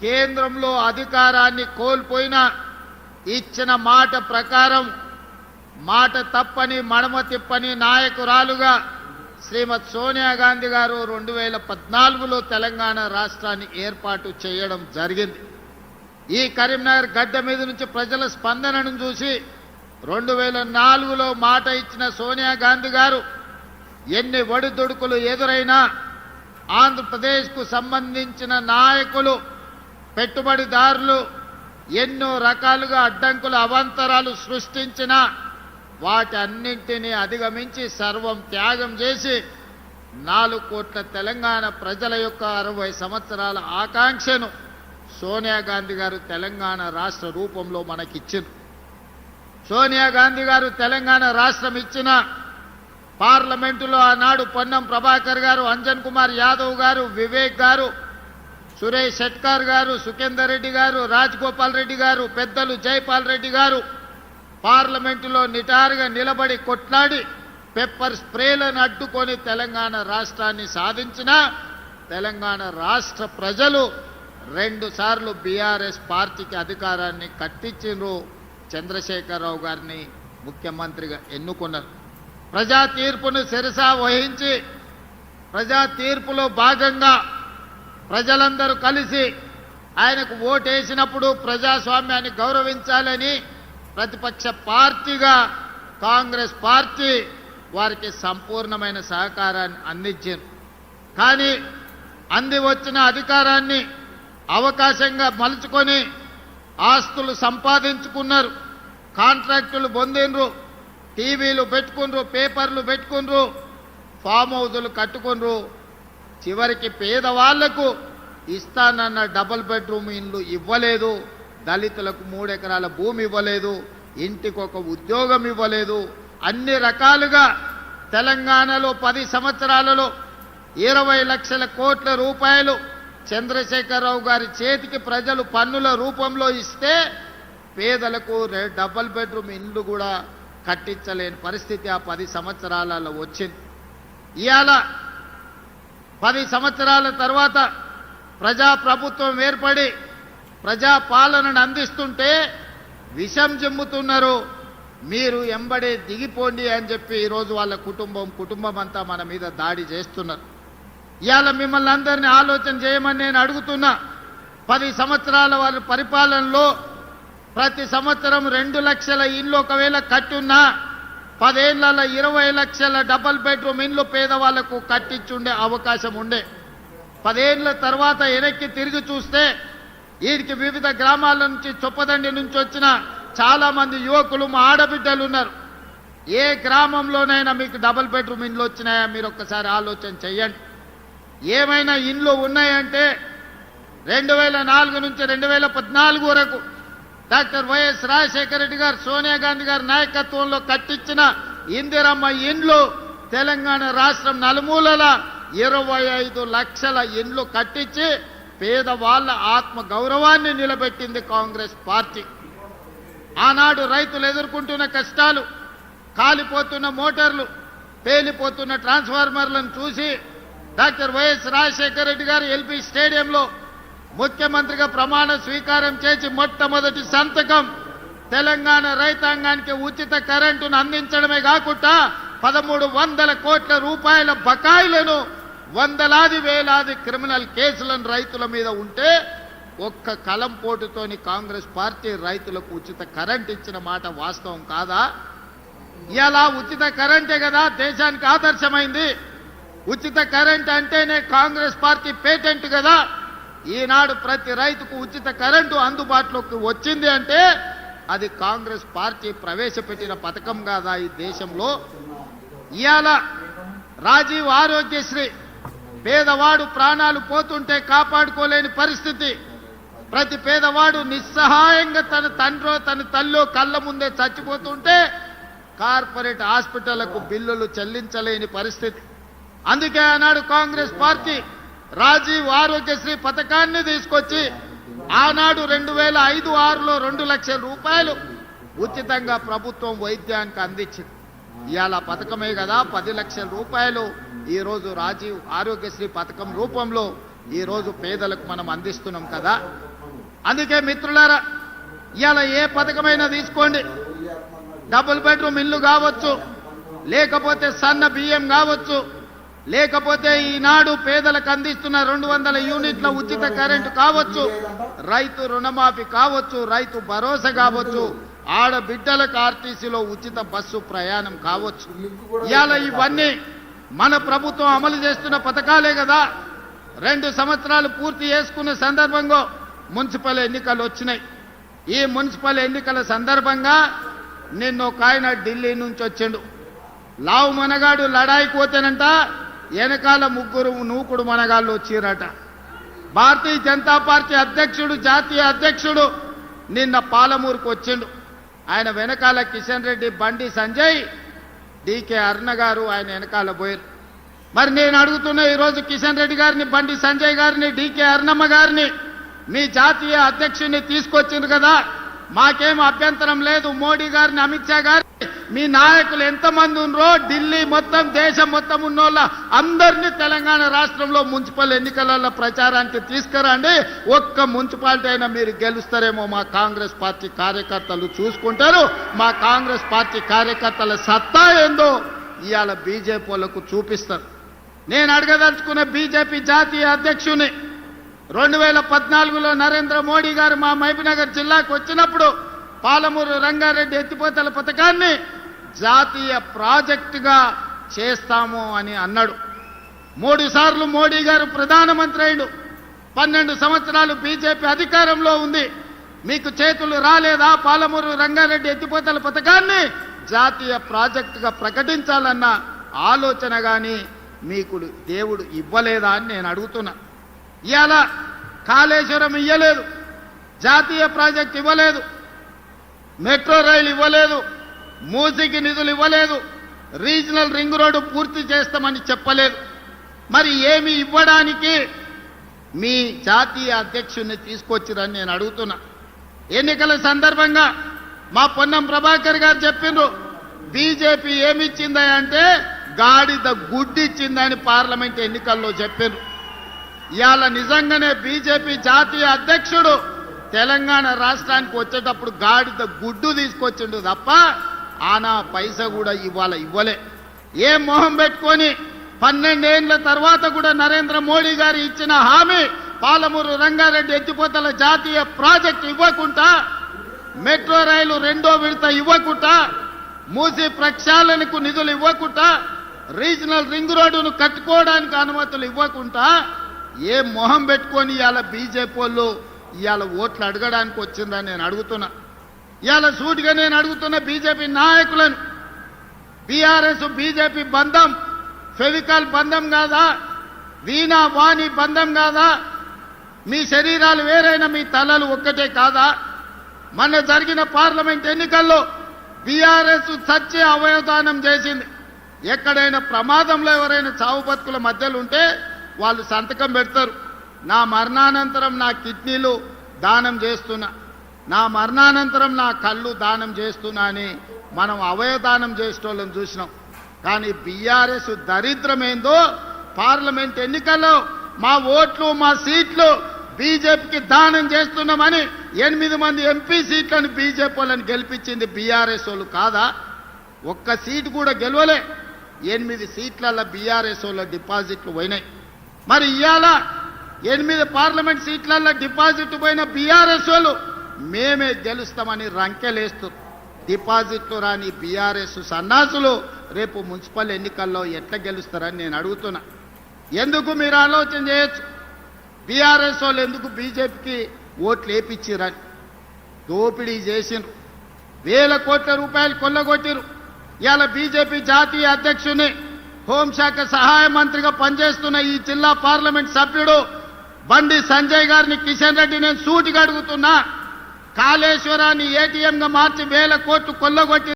కేంద్రంలో అధికారాన్ని కోల్పోయిన ఇచ్చిన మాట ప్రకారం మాట తప్పని మడమ తిప్పని నాయకురాలుగా శ్రీమతి సోనియా గాంధీ గారు 2014లో తెలంగాణ రాష్ట్రాన్ని ఏర్పాటు చేయడం జరిగింది. ఈ కరీంనగర్ గడ్డ మీద నుంచి ప్రజల స్పందనను చూసి 2004లో మాట ఇచ్చిన సోనియా గాంధీ గారు ఎన్ని ఒడిదుడుకులు ఎదురైనా ఆంధ్రప్రదేశ్కు సంబంధించిన నాయకులు, పెట్టుబడిదారులు ఎన్నో రకాలుగా అడ్డంకులు, అవాంతరాలు సృష్టించినా వాటి అన్నింటినీ అధిగమించి సర్వం త్యాగం చేసి 4 కోట్ల తెలంగాణ ప్రజల యొక్క 60 సంవత్సరాల ఆకాంక్షను సోనియా గాంధీ గారు తెలంగాణ రాష్ట్ర రూపంలో మనకిచ్చారు. సోనియా గాంధీ గారు తెలంగాణ రాష్ట్రం ఇచ్చిన పార్లమెంటులో ఆనాడు పొన్నం ప్రభాకర్ గారు, అంజన్ కుమార్ యాదవ్ గారు, వివేక్ గారు, సురేష్ షెట్కర్ గారు, సుఖేందర్ రెడ్డి గారు, రాజగోపాల్ రెడ్డి గారు, పెద్దలు జైపాల్ రెడ్డి గారు పార్లమెంటులో నిటారుగా నిలబడి కొట్లాడి పెప్పర్ స్ప్రేలను అడ్డుకొని తెలంగాణ రాష్ట్రాన్ని సాధించిన తెలంగాణ రాష్ట్ర ప్రజలు 2 సార్లు బీఆర్ఎస్ పార్టీకి అధికారాన్ని కట్టించారు. చంద్రశేఖరరావు గారిని ముఖ్యమంత్రిగా ఎన్నుకున్నారు. ప్రజా తీర్పును శిరసా వహించి ప్రజా తీర్పులో భాగంగా ప్రజలందరూ కలిసి ఆయనకు ఓటేసినప్పుడు ప్రజాస్వామ్యాన్ని గౌరవించాలని ప్రతిపక్ష పార్టీగా కాంగ్రెస్ పార్టీ వారికి సంపూర్ణమైన సహకారాన్ని అందించారు. కానీ అంది వచ్చిన అధికారాన్ని అవకాశంగా మలుచుకొని ఆస్తులు సంపాదించుకున్నారు, కాంట్రాక్టులు పొందినరు, టీవీలు పెట్టుకున్నారు, పేపర్లు పెట్టుకున్నారు, ఫామ్ హౌజులు కట్టుకున్నారు. చివరికి పేదవాళ్లకు ఇస్తానన్న డబుల్ బెడ్రూమ్ ఇల్లు ఇవ్వలేదు, దళితులకు 3 ఎకరాల భూమి ఇవ్వలేదు, ఇంటికి ఒక ఉద్యోగం ఇవ్వలేదు. అన్ని రకాలుగా తెలంగాణలో 10 సంవత్సరాలలో 20 లక్షల కోట్ల రూపాయలు చంద్రశేఖరరావు గారి చేతికి ప్రజలు పన్నుల రూపంలో ఇస్తే పేదలకు డబుల్ బెడ్రూమ్ ఇల్లు కూడా కట్టించలేని పరిస్థితి ఆ 10 సంవత్సరాలలో వచ్చింది. ఇవాళ 10 సంవత్సరాల తర్వాత ప్రజాప్రభుత్వం ఏర్పడి ప్రజా పాలనను అందిస్తుంటే విషం జిమ్ముతున్నారు. మీరు ఎంబడే దిగిపోండి అని చెప్పి ఈరోజు వాళ్ళ కుటుంబం అంతా మన మీద దాడి చేస్తున్నారు. ఇవాళ మిమ్మల్ని అందరినీ ఆలోచన చేయమని నేను అడుగుతున్నా. 10 సంవత్సరాల వారి పరిపాలనలో ప్రతి సంవత్సరం 2 లక్షల ఇళ్ళు ఒకవేళ కట్టున్నా 10 ఏళ్లలో 20 లక్షల డబుల్ బెడ్రూమ్ ఇళ్ళు పేదవాళ్లకు కట్టించుండే అవకాశం ఉండే. 10 ఏళ్ల తర్వాత వెనక్కి తిరిగి చూస్తే వీరికి వివిధ గ్రామాల నుంచి, చొప్పదండి నుంచి వచ్చిన చాలా మంది యువకులు, మా ఆడబిడ్డలు ఉన్నారు. ఏ గ్రామంలోనైనా మీకు డబుల్ బెడ్రూమ్ ఇండ్లు వచ్చినాయా? మీరు ఒక్కసారి ఆలోచన చెయ్యండి. ఏమైనా ఇండ్లు ఉన్నాయంటే 2004 నుంచి 2014 వరకు డాక్టర్ వైఎస్ రాజశేఖర రెడ్డి గారు, సోనియా గాంధీ గారి నాయకత్వంలో కట్టించిన ఇందిరమ్మ ఇండ్లు తెలంగాణ రాష్ట్రం నలుమూలల 25 లక్షల ఇండ్లు కట్టించి పేదవాళ్ల ఆత్మ గౌరవాన్ని నిలబెట్టింది కాంగ్రెస్ పార్టీ. ఆనాడు రైతులు ఎదుర్కొంటున్న కష్టాలు, కాలిపోతున్న మోటార్లు, పేలిపోతున్న ట్రాన్స్ఫార్మర్లను చూసి డాక్టర్ వైఎస్ రాజశేఖర రెడ్డి గారు ఎల్పీ స్టేడియంలో ముఖ్యమంత్రిగా ప్రమాణ స్వీకారం చేసి మొట్టమొదటి సంతకం తెలంగాణ రైతాంగానికి ఉచిత కరెంటును అందించడమే కాకుండా 1300 కోట్ల రూపాయల బకాయిలను, వందలాది వేలాది క్రిమినల్ కేసులను రైతుల మీద ఉంటే ఒక్క కలం పోటుతోని కాంగ్రెస్ పార్టీ రైతులకు ఉచిత కరెంట్ ఇచ్చిన మాట వాస్తవం కాదా? ఇలా ఉచిత కరెంటే కదా దేశానికి ఆదర్శమైంది. ఉచిత కరెంట్ అంటేనే కాంగ్రెస్ పార్టీ పేటెంట్ కదా. ఈనాడు ప్రతి రైతుకు ఉచిత కరెంటు అందుబాటులోకి వచ్చింది అంటే అది కాంగ్రెస్ పార్టీ ప్రవేశపెట్టిన పథకం కాదా ఈ దేశంలో? ఇవాళ రాజీవ్ ఆరోగ్యశ్రీ, పేదవాడు ప్రాణాలు పోతుంటే కాపాడుకోలేని పరిస్థితి, ప్రతి పేదవాడు నిస్సహాయంగా తన తండ్రో తన తల్లో కళ్ళ ముందే చచ్చిపోతుంటే కార్పొరేట్ హాస్పిటళ్లకు బిల్లులు చెల్లించలేని పరిస్థితి. అందుకే ఆనాడు కాంగ్రెస్ పార్టీ రాజీవ్ ఆరోగ్యశ్రీ పథకాన్ని తీసుకొచ్చి ఆనాడు 2005-06లో 2 లక్షల రూపాయలు ఉచితంగా ప్రభుత్వం వైద్యానికి అందించింది. ఇవాళ పథకమే కదా 10 లక్షల రూపాయలు ఈరోజు రాజీవ్ ఆరోగ్యశ్రీ పథకం రూపంలో ఈరోజు పేదలకు మనం అందిస్తున్నాం కదా. అందుకే మిత్రులారా, ఇవాళ ఏ పథకమైనా తీసుకోండి, డబుల్ బెడ్రూమ్ ఇల్లు కావచ్చు, లేకపోతే సన్న బియ్యం కావచ్చు, లేకపోతే ఈనాడు పేదలకు అందిస్తున్న 200 యూనిట్ల ఉచిత కరెంటు కావచ్చు, రైతు రుణమాఫీ కావచ్చు, రైతు భరోసా కావచ్చు, ఆడబిడ్డలకు ఆర్టీసీలో ఉచిత బస్సు ప్రయాణం కావచ్చు. ఇవాళ ఇవన్నీ మన ప్రభుత్వం అమలు చేస్తున్న పథకాలే కదా. 2 సంవత్సరాలు పూర్తి చేసుకున్న సందర్భంగా మున్సిపల్ ఎన్నికలు వచ్చినాయి. ఈ మున్సిపల్ ఎన్నికల సందర్భంగా నిన్న ఒక ఆయన ఢిల్లీ నుంచి వచ్చిండు. లావు మనగాడు లడాయి పోతేనంట వెనకాల 3 నూకుడు మనగాళ్ళు వచ్చిరట. భారతీయ జనతా పార్టీ అధ్యక్షుడు, జాతీయ అధ్యక్షుడు నిన్న పాలమూరుకు వచ్చిండు. ఆయన వెనకాల కిషన్ రెడ్డి, బండి సంజయ్, డీకే అరుణ గారు ఆయన వెనకాల పోయారు. మరి నేను అడుగుతున్నా, ఈరోజు కిషన్ రెడ్డి గారిని, బండి సంజయ్ గారిని, డీకే అరుణమ్మ గారిని మీ జాతీయ అధ్యక్షుడిని తీసుకొచ్చింది కదా, మాకేం అభ్యంతరం లేదు. మోడీ గారిని, అమిత్ షా గారిని, మీ నాయకులు ఎంతమంది ఉన్నారో ఢిల్లీ మొత్తం, దేశం మొత్తం ఉన్నోళ్ళ అందరినీ తెలంగాణ రాష్ట్రంలో మున్సిపల్ ఎన్నికలలో ప్రచారానికి తీసుకురండి. ఒక్క మున్సిపాలిటీ అయినా మీరు గెలుస్తారేమో మా కాంగ్రెస్ పార్టీ కార్యకర్తలు చూసుకుంటారు. మా కాంగ్రెస్ పార్టీ కార్యకర్తల సత్తా ఏందో ఇవాళ బీజేపీ వాళ్ళకు చూపిస్తారు. నేను అడగదలుచుకున్న బీజేపీ జాతీయ అధ్యక్షుని, 2014లో నరేంద్ర మోడీ గారు మా మహబూబ్నగర్ జిల్లాకు వచ్చినప్పుడు పాలమూరు రంగారెడ్డి ఎత్తిపోతల పథకాన్ని జాతీయ ప్రాజెక్టుగా చేస్తాము అని అన్నాడు. 3 సార్లు మోడీ గారు ప్రధానమంత్రి అయ్యాడు. 12 సంవత్సరాలు బీజేపీ అధికారంలో ఉంది. మీకు చేతులు రాలేదా? పాలమూరు రంగారెడ్డి ఎత్తిపోతల పథకాన్ని జాతీయ ప్రాజెక్టుగా ప్రకటించాలన్న ఆలోచన కానీ మీకు దేవుడు ఇవ్వలేదా అని నేను అడుగుతున్నా. ఇవాళ కాళేశ్వరం ఇవ్వలేదు, జాతీయ ప్రాజెక్ట్ ఇవ్వలేదు, మెట్రో రైలు ఇవ్వలేదు, మూసీకి నిధులు ఇవ్వలేదు, రీజనల్ రింగ్ రోడ్డు పూర్తి చేస్తామని చెప్పలేదు. మరి ఏమి ఇవ్వడానికి మీ జాతీయ అధ్యక్షుడిని తీసుకొచ్చిరని నేను అడుగుతున్నా. ఎన్నికల సందర్భంగా మా పొన్నం ప్రభాకర్ గారు చెప్పిండ్రు, బీజేపీ ఏమిచ్చిందా అంటే గాడిద గుడ్డిచ్చిందని పార్లమెంట్ ఎన్నికల్లో చెప్పిండ్రు. ఇవాళ నిజంగానే బీజేపీ జాతీయ అధ్యక్షుడు తెలంగాణ రాష్ట్రానికి వచ్చేటప్పుడు గాడిద గుడ్డు తీసుకొచ్చిండు తప్ప ఆనా పైసా కూడా ఇవాళ ఇవ్వలే. ఏ మొహం పెట్టుకొని 12 ఏళ్ల తర్వాత కూడా నరేంద్ర మోడీ గారు ఇచ్చిన హామీ పాలమూరు రంగారెడ్డి ఎత్తిపోతల జాతీయ ప్రాజెక్టు ఇవ్వకుండా, మెట్రో రైలు 2వ విడత ఇవ్వకుండా, మూసీ ప్రక్షాళనకు నిధులు ఇవ్వకుండా, రీజనల్ రింగ్ రోడ్డును కట్టుకోవడానికి అనుమతులు ఇవ్వకుండా ఏ మొహం పెట్టుకొని ఇవాళ బీజేపీ వాళ్ళు ఇవాళ ఓట్లు అడగడానికి వచ్చిందని నేను అడుగుతున్నా. ఇవాళ సూటిగా నేను అడుగుతున్న బీజేపీ నాయకులను, బీఆర్ఎస్ బీజేపీ బంధం ఫెవికాల్ బంధం కాదా? వీణా వాణి బంధం కాదా? మీ శరీరాలు వేరైనా మీ తలలు ఒక్కటే కాదా? మొన్న జరిగిన పార్లమెంట్ ఎన్నికల్లో బీఆర్ఎస్ సత్య అవయవదానం చేసింది. ఎక్కడైనా ప్రమాదంలో ఎవరైనా చావు బతుకుల మధ్యలో ఉంటే వాళ్ళు సంతకం పెడతారు, నా మరణానంతరం నా కిడ్నీలు దానం చేస్తున్నా, నా మరణానంతరం నా కళ్ళు దానం చేస్తున్నా అని మనం అవయవదానం చేసేటోళ్ళని చూసినాం. కానీ బీఆర్ఎస్ దరిద్రమేందో పార్లమెంట్ ఎన్నికల్లో మా ఓట్లు, మా సీట్లు బీజేపీకి దానం చేస్తున్నామని 8 మంది ఎంపీ సీట్లను బీజేపీ వాళ్ళని గెలిపించింది బీఆర్ఎస్ వాళ్ళు కాదా? ఒక్క సీటు కూడా గెలవలే. 8 సీట్లలో బీఆర్ఎస్ వాళ్ళ డిపాజిట్లు పోయినాయి. మరి ఇవాళ 8 పార్లమెంట్ సీట్లలో డిపాజిట్ పోయిన బీఆర్ఎస్ వాళ్ళు మేమే గెలుస్తామని రంకెలేస్తారు. డిపాజిట్లు రాని బీఆర్ఎస్ సన్నాసులు రేపు మున్సిపల్ ఎన్నికల్లో ఎట్లా గెలుస్తారని నేను అడుగుతున్నా. ఎందుకు మీరు ఆలోచన చేయొచ్చు, బీఆర్ఎస్ వాళ్ళు ఎందుకు బీజేపీకి ఓట్లు వేయించారని. దోపిడీ చేసిండ్రు, వేల కోట్ల రూపాయలు కొల్లగొట్టిరు. ఇవాళ బీజేపీ జాతీయ అధ్యక్షుని, హోంశాఖ సహాయ మంత్రిగా పనిచేస్తున్న ఈ జిల్లా పార్లమెంట్ సభ్యుడు బండి సంజయ్ గారిని, కిషన్ రెడ్డి నేను సూటిగా అడుగుతున్నా, కాళేశ్వరాన్ని ఏటీఎంగా మార్చి వేల కోట్లు కొల్లగొట్టి